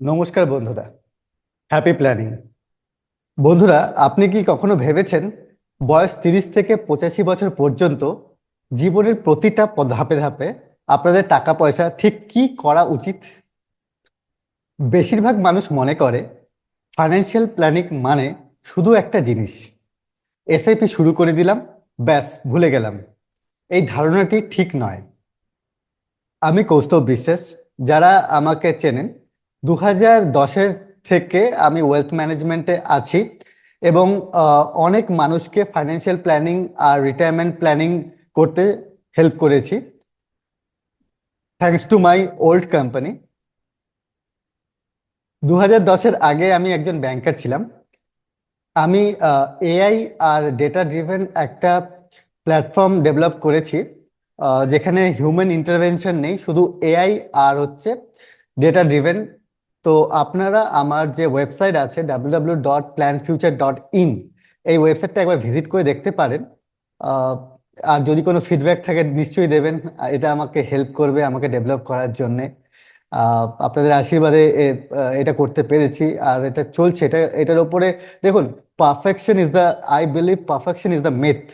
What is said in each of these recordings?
নমস্কার বন্ধুরা। Happy planning. বন্ধুরা, আপনি কি কখনো ভেবেছেন বয়স 30 থেকে 85 বছর পর্যন্ত জীবনের প্রতিটা ধাপে ধাপে আপনাদের টাকা পয়সা ঠিক কি করা উচিত? বেশিরভাগ মানুষ মনে করে ফাইন্যান্সিয়াল প্ল্যানিং মানে শুধু একটা জিনিস, এসআইপি শুরু করে দিলাম, ব্যাস ভুলে গেলাম। এই ধারণাটি ঠিক নয়। আমি কৌস্তব বিশ্বাস। যারা আমাকে চেনেন, 2010-এর থেকে আমি ওয়েলথ ম্যানেজমেন্টে আছি এবং অনেক মানুষকে ফাইন্যান্সিয়াল প্ল্যানিং আর রিটায়ারমেন্ট প্ল্যানিং করতে হেল্প করেছি, thanks to my old company. 2010-এর আগে আমি একজন ব্যাংকার ছিলাম। আমি এআই আর ডেটা ড্রিভেন একটা প্ল্যাটফর্ম ডেভেলপ করেছি, যেখানে হিউম্যান ইন্টারভেনশন নেই, শুধু এআই আর হচ্ছে ডেটা ড্রিভেন। তো আপনারা আমার যে ওয়েবসাইট আছে www.planfuture.in, এই ওয়েবসাইটটা একবার ভিজিট করে দেখতে পারেন। আহ, আর যদি কোনো ফিডব্যাক থাকে নিশ্চয়ই দেবেন। এটা আমাকে হেল্প করবে আমাকে ডেভেলপ করার জন্যে। আপনাদের আশীর্বাদে এটা করতে পেরেছি আর এটা চলছে। এটার উপরে দেখুন, perfection is the, I believe perfection is the myth.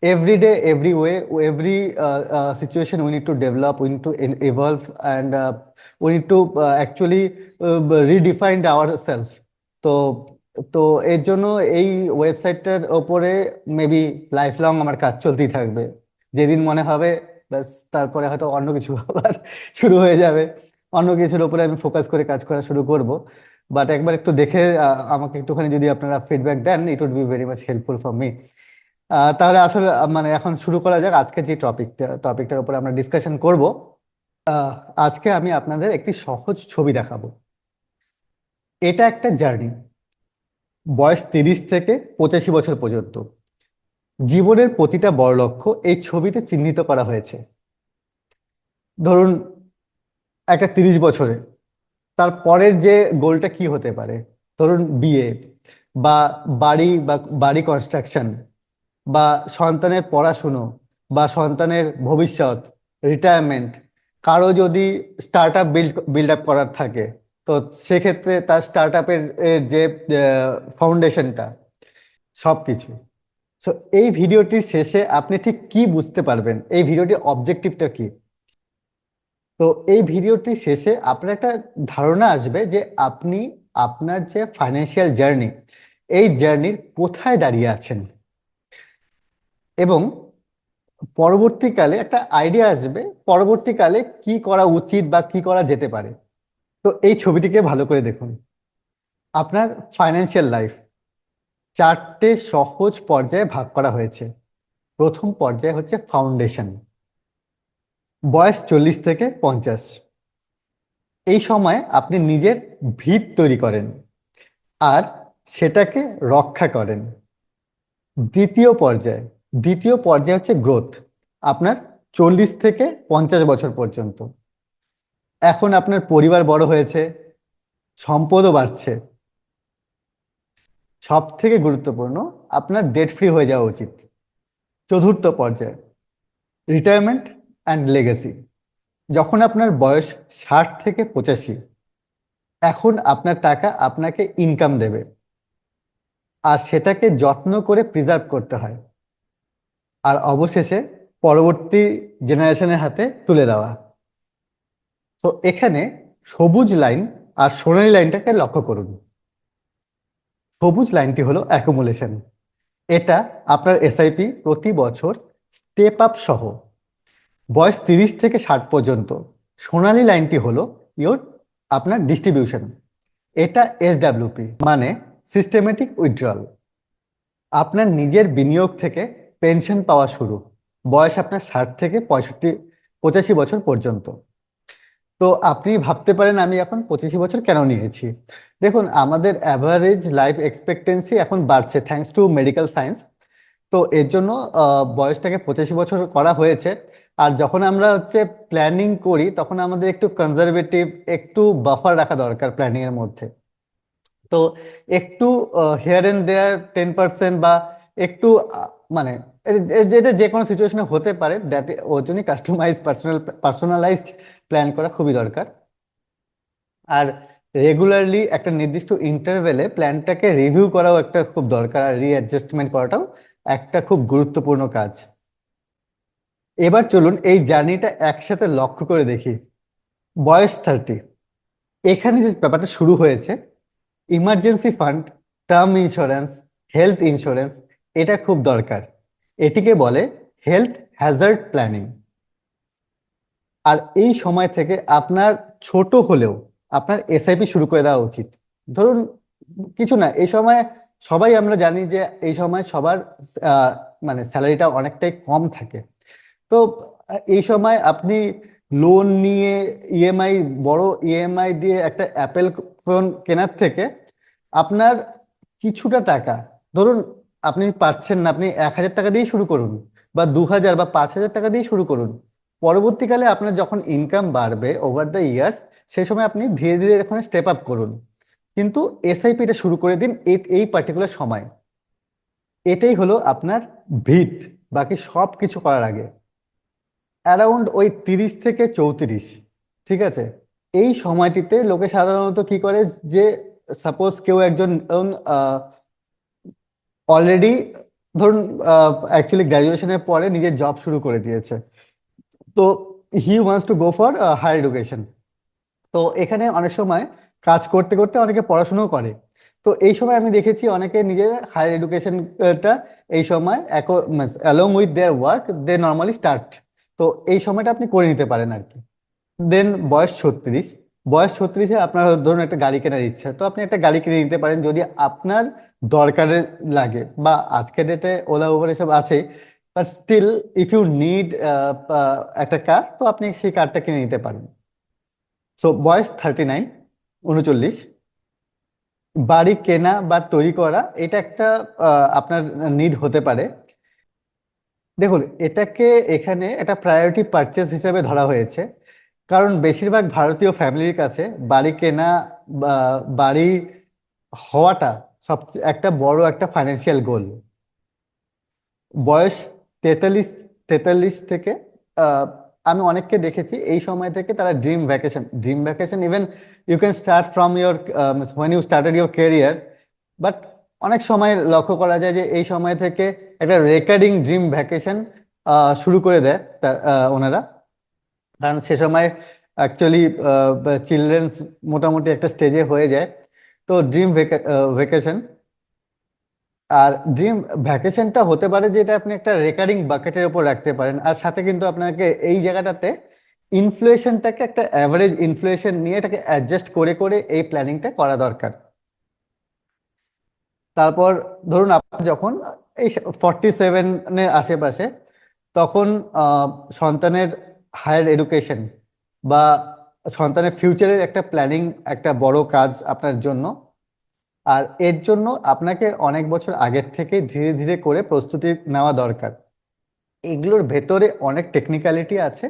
Every day, every way, every situation, we need to develop, we need to evolve, and we need to actually redefine ourselves. তো তো এর জন্য এই ওয়েবসাইটটার ওপরে মেবি লাইফ লং আমার কাজ চলতেই থাকবে। যেদিন মনে হবে ব্যাস, তারপরে হয়তো অন্য কিছু আবার শুরু হয়ে যাবে, অন্য কিছুর উপরে আমি ফোকাস করে কাজ করা শুরু করব। বাট একবার একটু দেখে আমাকে একটুখানি যদি আপনারা ফিডব্যাক দেন, it would be very much helpful for me. তাহলে আসলে মানে এখন শুরু করা যাক আজকে যে টপিকটার উপরে আমরা ডিসকাশন করব। আজকে আমি আপনাদের একটি সহজ ছবি দেখাবো। এটা একটা জার্নি, বয়স 30 থেকে 85 বছর পর্যন্ত জীবনের প্রতিটা বড় লক্ষ্য এই ছবিতে চিহ্নিত করা হয়েছে। ধরুন, একটা 30 বছরে তার পরের যে গোলটা কি হতে পারে? ধরুন বিয়ে, বা বাড়ি কনস্ট্রাকশন, বা সন্তানের পড়াশুনো, বা সন্তানের ভবিষ্যৎ, রিটায়ারমেন্ট। কারো যদি স্টার্ট আপ বিল্ড আপ করার থাকে, তো সেক্ষেত্রে তার স্টার্ট আপের যে ফাউন্ডেশনটা, সব কিছু। সো এই ভিডিওটির শেষে আপনি ঠিক কি বুঝতে পারবেন, এই ভিডিওটির অবজেক্টিভটা কি? তো এই ভিডিওটির শেষে আপনার একটা ধারণা আসবে যে আপনি আপনার যে ফাইন্যান্সিয়াল জার্নি, এই জার্নির কোথায় দাঁড়িয়ে আছেন, এবং পরবর্তীকালে একটা আইডিয়া আসবে পরবর্তীকালে কি করা উচিত বা কি করা যেতে পারে। তো এই ছবিটিকে ভালো করে দেখুন। আপনার ফাইন্যান্সিয়াল লাইফ 4টে সহজ পর্যায়ে ভাগ করা হয়েছে। প্রথম পর্যায় হচ্ছে ফাউন্ডেশন, বয়স 40 থেকে 50। এই সময় আপনি নিজের ভিত তৈরি করেন আর সেটাকে রক্ষা করেন। দ্বিতীয় পর্যায় দ্বিতীয় পর্যায় হচ্ছে গ্রোথ, আপনার 40 থেকে 50 বছর পর্যন্ত। এখন আপনার পরিবার বড় হয়েছে, সম্পদও বাড়ছে। সব থেকে গুরুত্বপূর্ণ, আপনার ডেট ফ্রি হয়ে যাওয়া উচিত। চতুর্থ পর্যায় রিটায়ারমেন্ট অ্যান্ড লেগেসি, যখন আপনার বয়স 60 থেকে 85, এখন আপনার টাকা আপনাকে ইনকাম দেবে আর সেটাকে যত্ন করে প্রিজার্ভ করতে হয়। আর অবশেষে পরবর্তী জেনারেশনের হাতে তুলে দেওয়া। তো এখানে সবুজ লাইন আর সোনালী লাইনটাকে লক্ষ্য করুন। সবুজ লাইনটি হলো অ্যাকুমুলেশন, এটা আপনার এসআইপি প্রতি বছর স্টেপ আপ সহ বয়স 30 থেকে 60 পর্যন্ত। সোনালী লাইনটি হলো ইওর আপনার ডিস্ট্রিবিউশন, এটা এসডাব্লিউপি মানে সিস্টেমেটিক উইথড্রল, আপনার নিজের বিনিয়োগ থেকে পেনশন পাওয়া শুরু বয়স আপনার 60 থেকে 85 বছর পর্যন্ত। তো আপনি ভাবতে পারেন আমি এখন 85 বছর কেন নিয়েছি। দেখুন, আমাদের অ্যাভারেজ লাইফ এক্সপেক্টেন্সি এখন বাড়ছে থ্যাঙ্কস টু মেডিকেল সায়েন্স। তো এর জন্য বয়সটাকে 85 বছর করা হয়েছে। আর যখন আমরা হচ্ছে প্ল্যানিং করি, তখন আমাদের একটু কনজারভেটিভ, একটু বাফার রাখা দরকার প্ল্যানিং এর মধ্যে। তো একটু হিয়ার এন্ড দেয়ার 10% বা একটু মানে যেটা যে কোনো সিচুয়েশনে হতে পারে, দ্যাট ওর জন্য কাস্টমাইজ পার্সোনালাইজড প্ল্যান করা খুবই দরকার। আর রেগুলারলি একটা নির্দিষ্ট ইন্টারভেলে প্ল্যানটাকে রিভিউ করাও একটা খুব দরকার, আর রিঅ্যাডজাস্টমেন্ট করাটাও একটা খুব গুরুত্বপূর্ণ কাজ। এবার চলুন এই জার্নিটা একসাথে লক্ষ্য করে দেখি। বয়স 30, এখানে যে ব্যাপারটা শুরু হয়েছে, emergency fund, term insurance, health insurance, এটা খুব দরকার। এটিকে বলে হেলথ হ্যাজার্ড প্ল্যানিং। আর এই সময় থেকে আপনার ছোট হলেও আপনার এসআইপি শুরু করে দেওয়া উচিত। ধরুন কিছু না, এই সময় সবাই আমরা জানি যে এই সময় সবার আহ, মানে স্যালারিটা অনেকটাই কম থাকে। তো এই সময় আপনি লোন নিয়ে ইএমআই, বড় ইএমআই দিয়ে একটা অ্যাপেল ফোন কেনার থেকে আপনার কিছুটা টাকা, ধরুন আপনি পারছেন না, আপনি 1,000 টাকা দিয়ে শুরু করুন, বা 2,000 বা 5,000 টাকা দিয়ে শুরু করুন। পরবর্তীকালে আপনার যখন ইনকাম বাড়বে ওভার দ্য ইয়ার্স, সেই সময় আপনি ধীরে ধীরে এখানে স্টেপ আপ করুন। কিন্তু এসআইপিটা শুরু করে দিন এই পার্টিকুলার সময়। এটাই হলো আপনার ভিত, বাকি সব কিছু করার আগে অ্যারাউন্ড ওই 30 থেকে 34, ঠিক আছে? এই সময়টিতে লোকে সাধারণত কি করে, যে সাপোজ কেউ একজন অলরেডি, ধরুন অ্যাকচুয়ালি গ্র্যাজুয়েশনের পরে নিজের জব শুরু করে দিয়েছে, তো he wants to go for higher education. তো এখানে অনেক সময় কাজ করতে করতে অনেকে পড়াশোনাও করে। তো এই সময় আমি দেখেছি অনেকে নিজের হায়ার এডুকেশনটা এই সময় along with their work they normally start. তো এই সময়টা আপনি করে নিতে পারেন আর কি। দেন বয়স 36, আপনার ধরুন একটা গাড়ি কেনার ইচ্ছা, তো আপনি একটা গাড়ি কিনে নিতে পারেন যদি আপনার দরকারে লাগে, বা আজকের ডেটে ওলা উবার এসব আছেই, but still if you need একটা কার, তো আপনি সেই কারটা কিনে নিতে পারেন। সো বয়স 39, 39, বাড়ি কেনা বা তৈরি করা এটা একটা আপনার নিড হতে পারে। দেখুন এটাকে এখানে একটা প্রায়োরিটি পারচেস হিসেবে ধরা হয়েছে, কারণ বেশিরভাগ ভারতীয় ফ্যামিলির কাছে বাড়ি কেনা বা বাড়ি হওয়াটা সব একটা বড় একটা ফাইন্যান্সিয়াল গোল। বয়স 43 থেকে আহ, আমি অনেককে দেখেছি এই সময় থেকে তারা dream vacation even you can start from your when you started your career. But অনেক সময় লক্ষ্য করা যায় যে এই সময় থেকে একটা রেকারিং ড্রিম ভ্যাকেশন শুরু করে দেয় ওনারা, কারণ সে সময় অ্যাকচুয়ালি চিলড্রেন্স মোটামুটি একটা স্টেজে হয়ে যায়। তো ড্রিম ভ্যাকেশন, আর ড্রিম ভ্যাকেশনটা হতে পারে যে এটা আপনি একটা রেকারিং বাকেটের উপর রাখতে পারেন, আর সাথে কিন্তু আপনাকে এই জায়গাটাতে ইনফ্লেশনটাকে একটা অ্যাভারেজ ইনফ্লেশন নিয়ে এটাকে অ্যাডজাস্ট করে করে এই প্ল্যানিংটা করা দরকার। তারপর ধরুন আপনার যখন এই 47-এর আশেপাশে, তখন সন্তানের হায়ার এডুকেশন বা সন্তানের ফিউচারের একটা প্ল্যানিং একটা বড় কাজ আপনার জন্য। আর এর জন্য আপনাকে অনেক বছর আগের থেকে ধীরে ধীরে করে প্রস্তুতি নেওয়া দরকার। এগুলোর ভেতরে অনেক টেকনিক্যালিটি আছে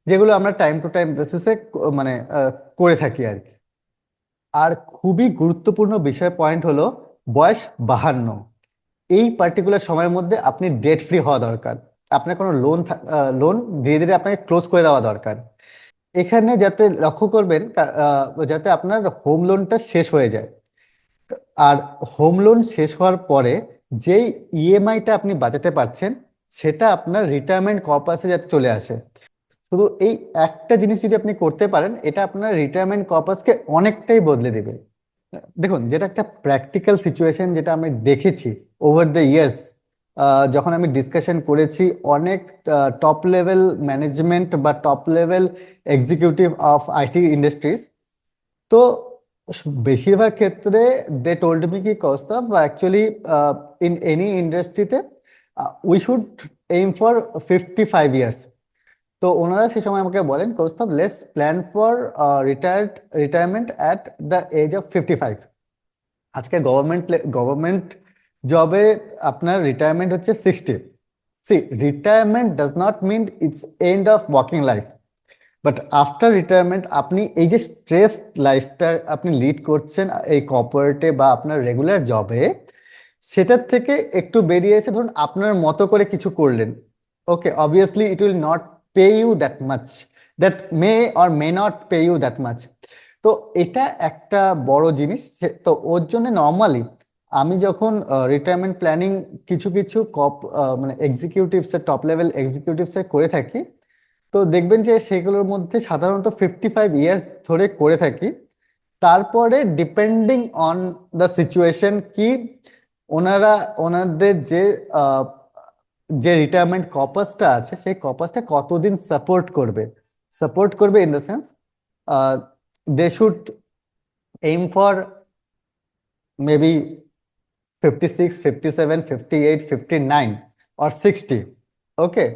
যেগুলো আমরা টাইম টু টাইম বেসিসে মানে করে থাকি আর কি। আর খুবই গুরুত্বপূর্ণ বিষয় পয়েন্ট হলো বয়স 52, এই পার্টিকুলার সময়ের মধ্যে আপনি ডেট ফ্রি হওয়া দরকার। আপনার কোনো লোন ধীরে ধীরে আপনাকে ক্লোজ করে দেওয়া দরকার। এখানে যাতে লক্ষ্য করবেন যাতে আপনার হোম লোনটা শেষ হয়ে যায়। আর হোম লোন শেষ হওয়ার পরে যেই ইএমআইটা আপনি বাঁচাতে পারছেন, সেটা আপনার রিটায়ারমেন্ট কর্পাসে যাতে চলে আসে। শুধু এই একটা জিনিস যদি আপনি করতে পারেন, এটা আপনার রিটায়ারমেন্ট কর্পাসকে অনেকটাই বদলে দেবে। দেখুন যেটা একটা প্র্যাকটিক্যাল সিচুয়েশন, যেটা আমি দেখেছি ওভার দ্য ইয়ার্স, যখন আমি ডিসকাশন করেছি অনেক টপ লেভেল ম্যানেজমেন্ট বা top level executive of IT industries, তো বেশিরভাগ ক্ষেত্রে দে টোল্ড মি কি কৌস্তভ অ্যাকচুয়ালি ইন এনি ইন্ডাস্ট্রিতে we should aim for 55 years. তো ওনারা সেই সময় আমাকে বলেন, Kaustav let's plan for retirement at the age of 55। আজকে গভর্নমেন্ট জবে আপনার রিটায়ারমেন্ট হচ্ছে 60। See, retirement does not mean it's end of working life, but after retirement আপনি এই যে স্ট্রেস লাইফটা আপনি লিড করছেন এই কর্পোরেটে বা আপনার রেগুলার জবে, সেটার থেকে একটু বেরিয়ে এসে ধরুন আপনার মতো করে কিছু করলেন। Okay, obviously it will not pay you that much, that may or may not pay you that much, তো এটা একটা বড় জিনিস। তো ওর জন্য নর্মালি আমি যখন রিটায়ারমেন্ট প্ল্যানিং কিছু কিছু মানে এক্সিকিউটিভস এর টপ লেভেল এক্সিকিউটিভস এর করে থাকি, তো দেখবেন যে সেগুলোর মধ্যে সাধারণত 55 ইয়ার্স ধরে করে থাকি। তারপরে ডিপেন্ডিং অন দ্য সিচুয়েশন কি ওনারা ওনাদের আহ, যে রিটায়ারমেন্ট কর্পাসটা আছে সেই কর্পাসটা কতদিন সাপোর্ট করবে in the sense they should aim for maybe 56, 57, 58, 59 or 60. Okay.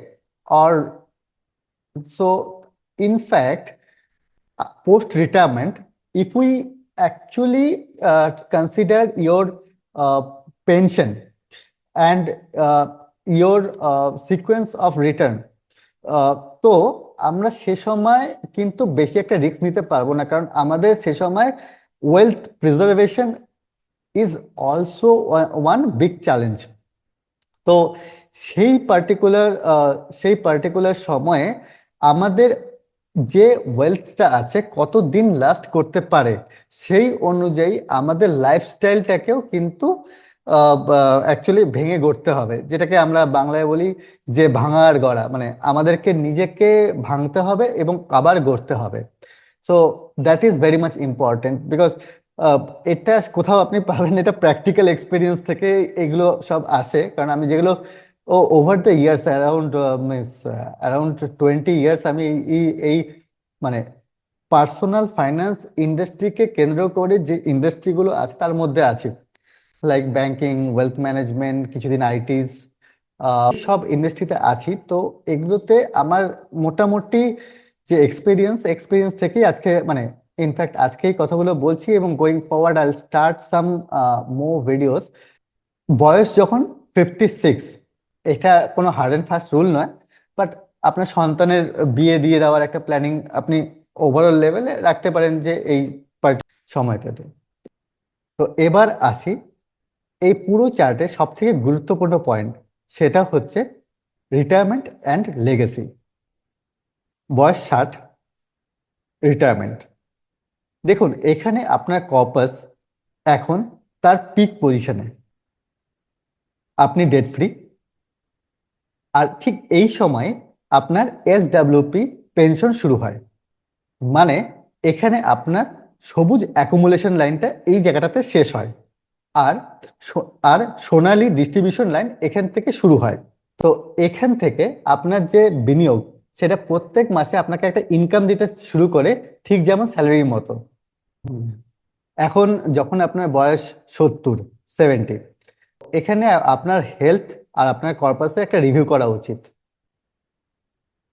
Or so in fact, post retirement, if we actually consider your pension and your sequence of return, তো আমরা সে সময় কিন্তু বেশি একটা রিস্ক নিতে পারবো না, কারণ আমাদের সে সময় wealth preservation is also one big challenge. তো সেই পার্টিকুলার সেই পার্টিকুলার সময়ে আমাদের যে ওয়েলথটা আছে কতদিন লাস্ট করতে পারে সেই অনুযায়ী আমাদের লাইফস্টাইলটাকেও কিন্তু অ্যাকচুয়ালি ভেঙে গড়তে হবে, যেটাকে আমরা বাংলায় বলি যে ভাঙার গড়া, মানে আমাদেরকে নিজেকে ভাঙতে হবে এবং আবার গড়তে হবে। So that is very much important because এটা কোথাও আপনি পাবেন, এটা প্র্যাকটিক্যাল এক্সপিরিয়েন্স থেকে এগুলো সব আসে। কারণ আমি যেগুলো over the years around 20 years আমি এই এই মানে পার্সোনাল ফাইন্যান্স ইন্ডাস্ট্রিকে কেন্দ্র করে যে ইন্ডাস্ট্রিগুলো আছে তার মধ্যে আছি, লাইক ব্যাংকিং, ওয়েলথ ম্যানেজমেন্ট, কিছুদিন আইটিস, সব ইন্ডাস্ট্রিতে আছি। তো এগুলোতে আমার মোটামুটি যে এক্সপিরিয়েন্স থেকেই আজকে মানে ইনফ্যাক্ট আজকেই কথাগুলো বলছি, এবং গোয়িং ফরওয়ার্ড আইল স্টার্ট সাম মোর ভিডিওস। বয়স যখন 56, এটা কোনো হার্ড অ্যান্ড ফাস্ট রুল নয়, বাট আপনার সন্তানের বিয়ে দিয়ে দেওয়ার একটা প্ল্যানিং আপনি ওভারঅল লেভেলে রাখতে পারেন যে এই সময়টাতে। তো এবার আসি এই পুরো চার্টে সব থেকে গুরুত্বপূর্ণ পয়েন্ট, সেটা হচ্ছে রিটায়ারমেন্ট অ্যান্ড লেগেসি। বয়স 60, রিটায়ারমেন্ট। দেখুন এখানে আপনার কর্পাস এখন তার পিক পজিশনে, আপনি ডেট ফ্রি। আর ঠিক এই সময় আপনার SWP পেনশন শুরু হয়, মানে এখানে আপনার সবুজ অ্যাকুমুলেশন লাইনটা এই জায়গাটাতে শেষ হয়, আর আর সোনালী ডিস্ট্রিবিউশন লাইন এখান থেকে শুরু হয়। তো এখান থেকে আপনার যে বিনিয়োগ সেটা প্রত্যেক মাসে আপনাকে একটা ইনকাম দিতে শুরু করে, ঠিক যেমন স্যালারির মতো। এখন যখন আপনার বয়স 70, 70, এখানে আপনার হেলথ আর আপনার কর্পাসে একটা রিভিউ করা উচিত,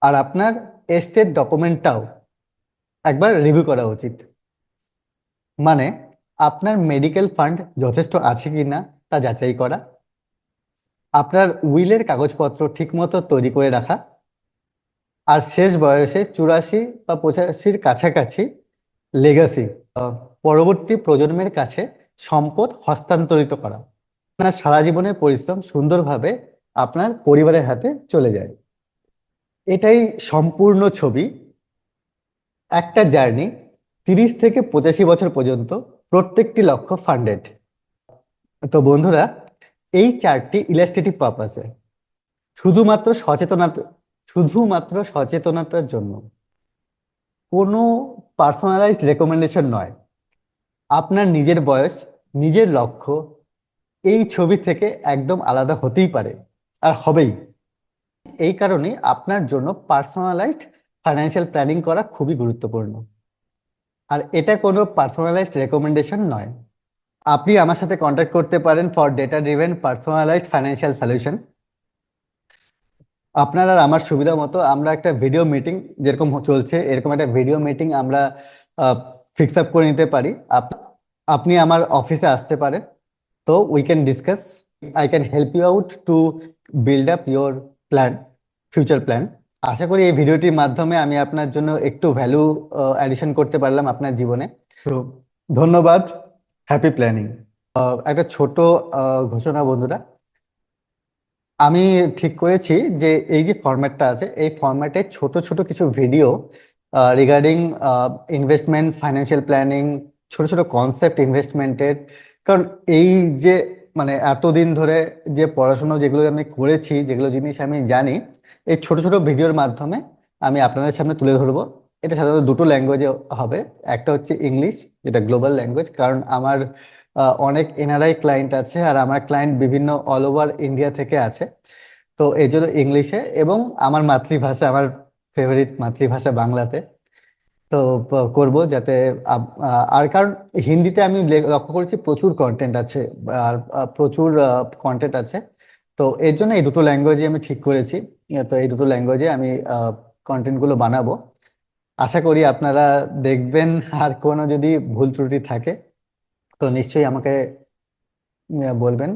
আর আপনার এস্টেট ডকুমেন্টটাও একবার রিভিউ করা উচিত। মানে আপনার মেডিকেল ফান্ড যথেষ্ট আছে কিনা তা যাচাই করা, আপনার উইলের কাগজপত্র ঠিকমতো তৈরি করে রাখা, আর শেষ বয়সে 84 বা 85-র কাছাকাছি লেগাসি, পরবর্তী প্রজন্মের কাছে সম্পদ হস্তান্তরিত করা, আপনার সারা জীবনের পরিশ্রম সুন্দরভাবে আপনার পরিবারের হাতে চলে যায়। এটাই সম্পূর্ণ ছবি, একটা জার্নি 30 থেকে 85 বছর পর্যন্ত, প্রত্যেকটি লক্ষ্য ফান্ডেড। তো বন্ধুরা, এই চারটি ইলাস্ট্রেটিভ পারপাসে শুধুমাত্র সচেতনতার জন্য, কোনো পার্সোনালাইজড রেকমেন্ডেশন নয়। আপনার নিজের বয়স, নিজের লক্ষ্য এই ছবি থেকে একদম আলাদা হতেই পারে, আর হবেই। এই কারণে আপনার জন্য পার্সোনালাইজড ফাইন্যান্সিয়াল প্ল্যানিং করা খুবই গুরুত্বপূর্ণ। আর এটা কোনো পার্সোনালাইজড রেকমেন্ডেশন নয়। আপনি আমার সাথে কন্ট্যাক্ট করতে পারেন for data driven personalised financial solution. আপনার আর আমার সুবিধা মতো আমরা একটা ভিডিও মিটিং, যেরকম চলছে এরকম একটা ভিডিও মিটিং আমরা ফিক্স আপ করে নিতে পারি। আপনি আমার অফিসে আসতে পারেন, তো we can discuss, I can help you out to build up your plan, future plan. আশা করি এই ভিডিওটির মাধ্যমে আমি আপনার জন্য একটু ভ্যালু অ্যাডিশন করতে পারলাম আপনার জীবনে। তো ধন্যবাদ, হ্যাপি প্ল্যানিং। একটা ছোট ঘোষণা বন্ধুরা, আমি ঠিক করেছি যে এই যে ফরম্যাটটা আছে এই ফরম্যাটে ছোট ছোট কিছু video regarding investment, financial planning, ছোট ছোট কনসেপ্ট ইনভেস্টমেন্টের। কারণ এই যে মানে এতদিন ধরে যে পড়াশোনা যেগুলো আমি করেছি, যেগুলো জিনিস আমি জানি, এই ছোট ছোট ভিডিওর মাধ্যমে আমি আপনাদের সামনে তুলে ধরবো। এটা সাধারণত দুটো ল্যাঙ্গুয়েজে হবে। একটা হচ্ছে ইংলিশ, যেটা গ্লোবাল ল্যাঙ্গুয়েজ, কারণ আমার অনেক এনআরআই ক্লায়েন্ট আছে, আর আমার ক্লায়েন্ট বিভিন্ন অল ওভার ইন্ডিয়া থেকে আছে। তো এই জন্য ইংলিশে, এবং আমার মাতৃভাষা, আমার ফেভারিট মাতৃভাষা বাংলাতে। তো করব যাতে আর কারণ হিন্দিতে আমি লক্ষ্য করেছি প্রচুর কন্টেন্ট আছে, আর প্রচুর কন্টেন্ট আছে। তো এর জন্য এই দুটো ল্যাঙ্গুয়েজে আমি ঠিক করেছি। তো এই দুটো ল্যাঙ্গুয়েজে আমি কন্টেন্টগুলো বানাবো। আশা করি আপনারা দেখবেন। আর কোনো যদি ভুল ত্রুটি থাকে তো নিশ্চয়ই আমাকে বলবেন।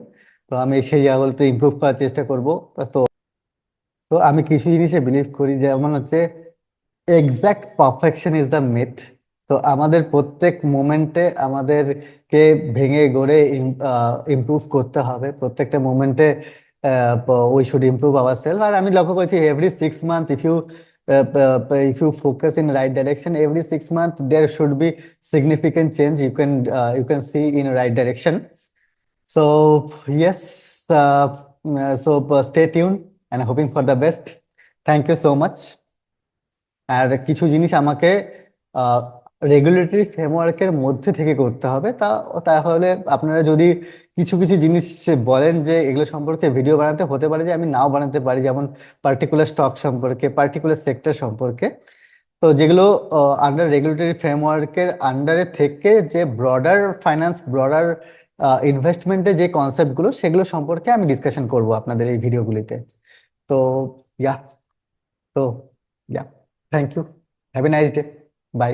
তো আমি সেই জায়গাগুলোতে ইমপ্রুভ করার চেষ্টা করব। তো তো আমি কিছু জিনিসে বিলিভ করি, যেমন হচ্ছে exact perfection is the myth. তো আমাদের প্রত্যেক মোমেন্টে আমাদেরকে ভেঙে গড়ে ইমপ্রুভ করতে হবে। প্রত্যেকটা মোমেন্টে we should improve our self. আর আমি লক্ষ্য করেছি every 6 month, if you focus in right direction, every 6 month there should be significant change you can see in right direction. So yes, stay tuned and hoping for the best. Thank you so much. আর কিছু জিনিস আমাকে regulatory ফ্রেমওয়ার্কের মধ্যে থেকে করতে হবে। তাহলে আপনারা যদি কিছু কিছু জিনিস বলেন যে এগুলো সম্পর্কে ভিডিও বানাতে, হতে পারে যে আমি নাও বানাতে পারি, যেমন পার্টিকুলার স্টক সম্পর্কে, পার্টিকুলার সেক্টর সম্পর্কে। তো যেগুলো আন্ডার রেগুলেটরি ফ্রেমওয়ার্কের আন্ডারে থেকে যে ব্রডার ফাইন্যান্স, ব্রডার ইনভেস্টমেন্টের যে কনসেপ্টগুলো, সেগুলো সম্পর্কে আমি ডিসকাশন করব আপনাদের এই ভিডিওগুলিতে। তো ইয়া তো yeah thank you, have a nice day, by.